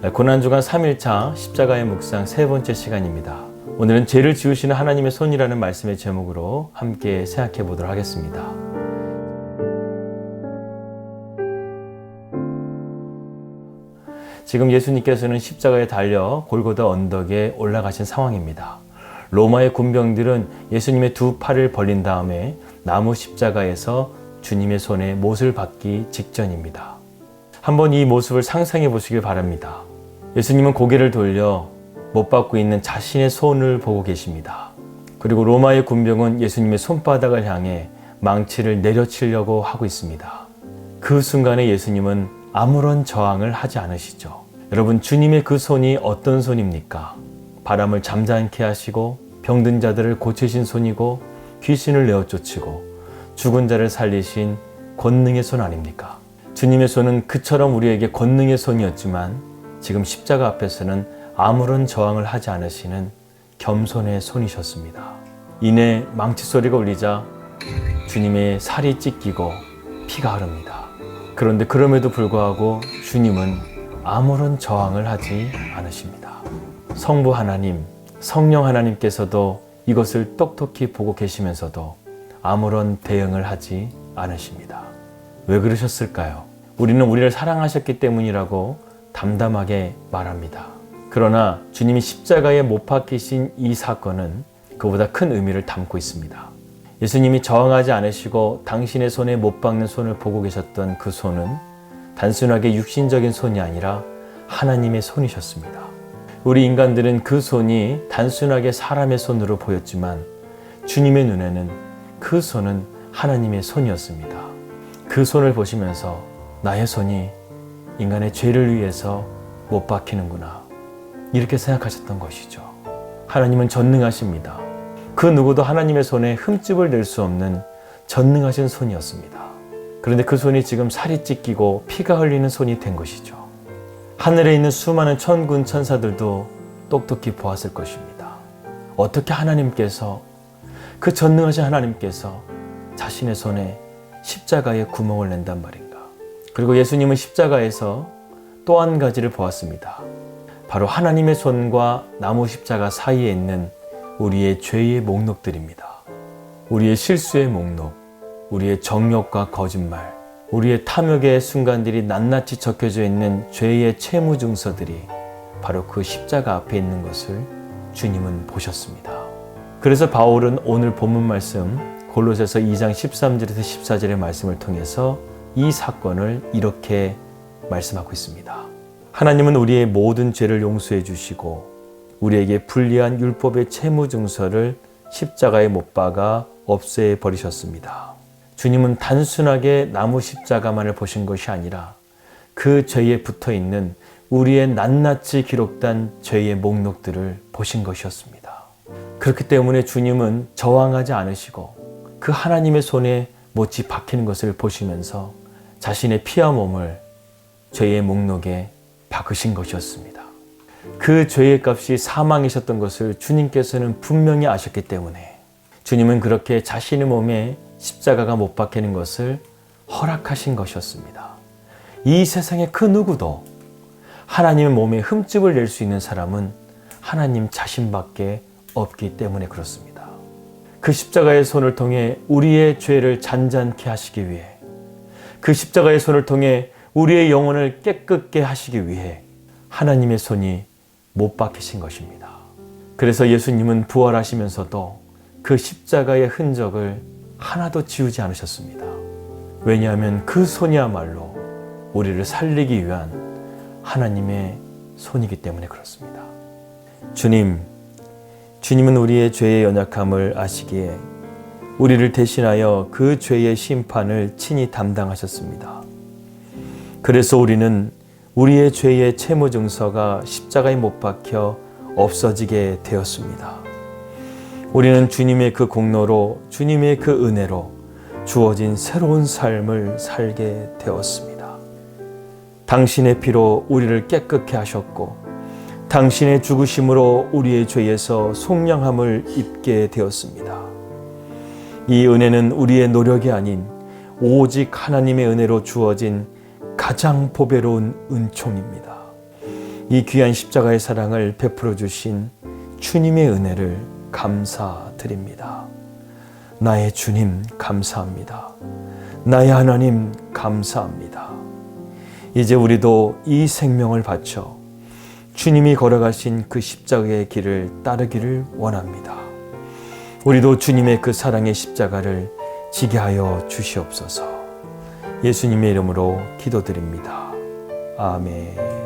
고난주간 3일차 십자가의 묵상 세 번째 시간입니다. 오늘은 죄를 지우시는 하나님의 손이라는 말씀의 제목으로 함께 생각해 보도록 하겠습니다. 지금 예수님께서는 십자가에 달려 골고다 언덕에 올라가신 상황입니다. 로마의 군병들은 예수님의 두 팔을 벌린 다음에 나무 십자가에서 주님의 손에 못을 박기 직전입니다. 한번 이 모습을 상상해 보시길 바랍니다. 예수님은 고개를 돌려 못 박고 있는 자신의 손을 보고 계십니다. 그리고 로마의 군병은 예수님의 손바닥을 향해 망치를 내려치려고 하고 있습니다. 그 순간에 예수님은 아무런 저항을 하지 않으시죠. 여러분, 주님의 그 손이 어떤 손입니까? 바람을 잠잠케 하시고 병든 자들을 고치신 손이고 귀신을 내어 쫓으고 죽은 자를 살리신 권능의 손 아닙니까? 주님의 손은 그처럼 우리에게 권능의 손이었지만 지금 십자가 앞에서는 아무런 저항을 하지 않으시는 겸손의 손이셨습니다. 이내 망치 소리가 울리자 주님의 살이 찢기고 피가 흐릅니다. 그런데 그럼에도 불구하고 주님은 아무런 저항을 하지 않으십니다. 성부 하나님, 성령 하나님께서도 이것을 똑똑히 보고 계시면서도 아무런 대응을 하지 않으십니다. 왜 그러셨을까요? 우리는 우리를 사랑하셨기 때문이라고 담담하게 말합니다. 그러나 주님이 십자가에 못 박히신 이 사건은 그보다 큰 의미를 담고 있습니다. 예수님이 저항하지 않으시고 당신의 손에 못 박는 손을 보고 계셨던 그 손은 단순하게 육신적인 손이 아니라 하나님의 손이셨습니다. 우리 인간들은 그 손이 단순하게 사람의 손으로 보였지만 주님의 눈에는 그 손은 하나님의 손이었습니다. 그 손을 보시면서 나의 손이 인간의 죄를 위해서 못 박히는구나, 이렇게 생각하셨던 것이죠. 하나님은 전능하십니다. 그 누구도 하나님의 손에 흠집을 낼 수 없는 전능하신 손이었습니다. 그런데 그 손이 지금 살이 찢기고 피가 흘리는 손이 된 것이죠. 하늘에 있는 수많은 천군 천사들도 똑똑히 보았을 것입니다. 어떻게 하나님께서, 그 전능하신 하나님께서 자신의 손에 십자가에 구멍을 낸단 말인가. 그리고 예수님은 십자가에서 또 한 가지를 보았습니다. 바로 하나님의 손과 나무 십자가 사이에 있는 우리의 죄의 목록들입니다. 우리의 실수의 목록, 우리의 정욕과 거짓말, 우리의 탐욕의 순간들이 낱낱이 적혀져 있는 죄의 채무증서들이 바로 그 십자가 앞에 있는 것을 주님은 보셨습니다. 그래서 바울은 오늘 본문 말씀 골로새서 2장 13절에서 14절의 말씀을 통해서 이 사건을 이렇게 말씀하고 있습니다. 하나님은 우리의 모든 죄를 용서해 주시고 우리에게 불리한 율법의 채무증서를 십자가에 못 박아 없애 버리셨습니다. 주님은 단순하게 나무 십자가만을 보신 것이 아니라 그 죄에 붙어있는 우리의 낱낱이 기록된 죄의 목록들을 보신 것이었습니다. 그렇기 때문에 주님은 저항하지 않으시고 그 하나님의 손에 못이 박히는 것을 보시면서 자신의 피와 몸을 죄의 목록에 박으신 것이었습니다. 그 죄의 값이 사망이셨던 것을 주님께서는 분명히 아셨기 때문에 주님은 그렇게 자신의 몸에 십자가가 못 박히는 것을 허락하신 것이었습니다. 이 세상의 그 누구도 하나님의 몸에 흠집을 낼 수 있는 사람은 하나님 자신밖에 없기 때문에 그렇습니다. 그 십자가의 손을 통해 우리의 죄를 잔잔케 하시기 위해, 그 십자가의 손을 통해 우리의 영혼을 깨끗게 하시기 위해 하나님의 손이 못 박히신 것입니다. 그래서 예수님은 부활하시면서도 그 십자가의 흔적을 하나도 지우지 않으셨습니다. 왜냐하면 그 손이야말로 우리를 살리기 위한 하나님의 손이기 때문에 그렇습니다. 주님은 우리의 죄의 연약함을 아시기에 우리를 대신하여 그 죄의 심판을 친히 담당하셨습니다. 그래서 우리는 우리의 죄의 채무증서가 십자가에 못 박혀 없어지게 되었습니다. 우리는 주님의 그 공로로, 주님의 그 은혜로 주어진 새로운 삶을 살게 되었습니다. 당신의 피로 우리를 깨끗게 하셨고 당신의 죽으심으로 우리의 죄에서 속량함을 입게 되었습니다. 이 은혜는 우리의 노력이 아닌 오직 하나님의 은혜로 주어진 가장 보배로운 은총입니다. 이 귀한 십자가의 사랑을 베풀어 주신 주님의 은혜를 감사드립니다. 나의 주님 감사합니다. 나의 하나님 감사합니다. 이제 우리도 이 생명을 바쳐 주님이 걸어가신 그 십자가의 길을 따르기를 원합니다. 우리도 주님의 그 사랑의 십자가를 지게 하여 주시옵소서. 예수님의 이름으로 기도드립니다. 아멘.